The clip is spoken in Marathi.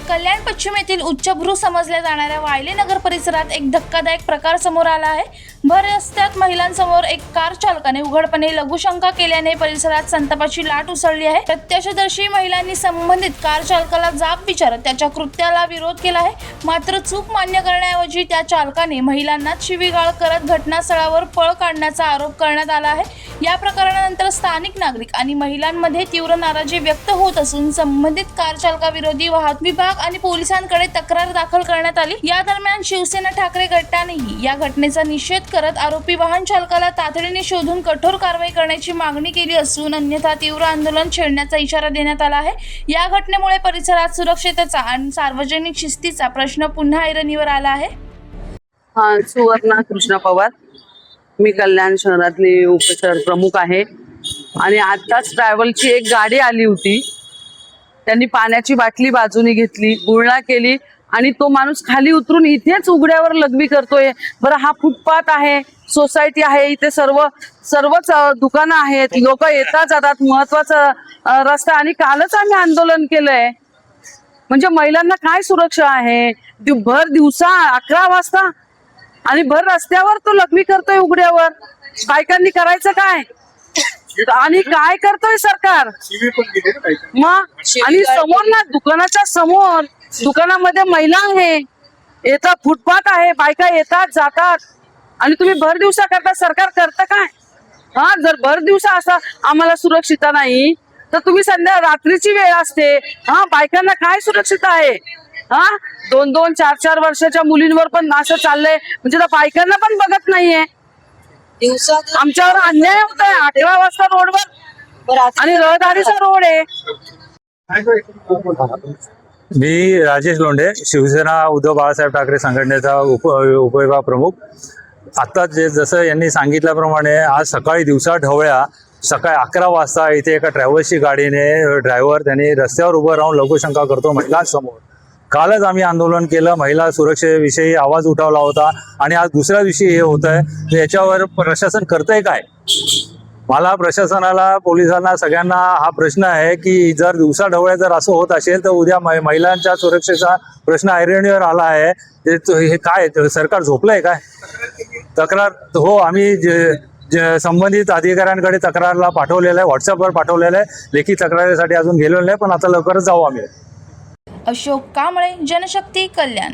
कल्याण पश्चिम येथील उच्चभ्रू समजल्या जाणाऱ्या वायले नगर परिसरात एक धक्कादायक प्रकार समोर आला आहे। भर रस्त्यात महिलांसमोर एक कार चालकाने उघडपणे लघुशंका केल्याने परिसरात संतापाची लाट उसळली आहे। प्रत्यक्षदर्शी महिलांनी संबंधित कार चालकाला जाब विचारत त्याच्या कृत्याला विरोध केला आहे। मात्र चूक मान्य करण्याऐवजी त्या चालकाने महिलांना शिवीगाळ करत घटनास्थळावर पळ काढण्याचा आरोप करण्यात आला आहे। या प्रकरणानंतर स्थानिक नागरिक आणि महिलांमध्ये तीव्र नाराजी व्यक्त होत असून संबंधित कार चालकाविरोधी वाहतूक विभाग आणि पोलिसांकडे तक्रार दाखल करण्यात आली। या दरम्यान शिवसेना ठाकरे गटानेही या घटनेचा निषेध करत आरोपी वाहन चालकाला तातडीने शोधून कठोर कारवाई करण्याची मागणी केली असून अन्यथा तीव्र आंदोलन छेडण्याचा इशारा देण्यात आला आहे। या घटनेमुळे परिसरात सुरक्षेचा आणि सार्वजनिक शिस्तीचा प्रश्न पुन्हा ऐरणीवर आला आहे। सुवर्णा कृष्णा पवार, मी कल्याण शहरातली उपशहर प्रमुख आहे आणि आताच ट्रॅव्हलची एक गाडी आली होती। त्यांनी पाण्याची बाटली बाजूने घेतली, गुळणा केली आणि तो माणूस खाली उतरून इथेच उघड्यावर लघवी करतोय। बरं, हा फुटपाथ आहे, सोसायटी आहे, इथे सर्वच दुकानं आहेत, लोक येतात जातात, महत्वाचा रस्ता। आणि कालच आम्ही आंदोलन केलंय, म्हणजे महिलांना काय सुरक्षा आहे? भर दिवसा 11 वाजता आणि भर रस्त्यावर तो लघवी करतोय उघड्यावर। बायकांनी करायचं काय? आणि काय करतोय सरकार? मग आणि समोर ना, दुकानाच्या समोर, दुकानामध्ये महिला आहे, येतात, फुटपाथ आहे, बायका येतात जातात आणि तुम्ही भर दिवसा करता। सरकार करतं काय? जर भर दिवसा असं आम्हाला सुरक्षितता नाही तर तुम्ही रात्रीची वेळ असते, बायकांना काय सुरक्षितता आहे? 2-2, 4-4 वर्षाच्या मुलींवर पण असं चाललंय, म्हणजे त्या बायकांना पण बघत नाहीये। आमच्यावर अन्याय होतोय 11 वाजता रोडवर, आणि रहदारीचा रोड आहे। मी राजेश लोंढे, शिवसेना उद्धव बाळासाहेब ठाकरे संघटनेचा उपविभाग प्रमुख। आता जसं यांनी सांगितल्याप्रमाणे आज सकाळी दिवसा ढवळ्या सकाळी 11 वाजता इथे एका ट्रॅव्हल्सची गाडीने ड्रायव्हर त्यांनी रस्त्यावर उभं राहून लघुशंका करतो महिलांसमोर। कालच आम्ही आंदोलन केलं, महिला सुरक्षेविषयी आवाज उठवला होता आणि आज दुसऱ्या दिवशी हे होत आहे। याच्यावर प्रशासन करतंय काय? मला प्रशासनाला, पोलिसांना, सगळ्यांना हा प्रश्न आहे की जर दिवसा ढवळ्या जर असं होत असेल तर उद्या महिलांच्या सुरक्षेचा प्रश्न ऐरणीवर आला आहे। हे काय सरकार झोपलंय काय? तक्रार हो, आम्ही संबंधित अधिकाऱ्यांकडे तक्रारला पाठवलेलं आहे, व्हॉट्सअपवर पाठवलेलं आहे। लेखी तक्रारीसाठी अजून गेलेलो नाही, पण आता लवकरच जाऊ आम्ही। अशोक कांबळे, जनशक्ती, कल्याण।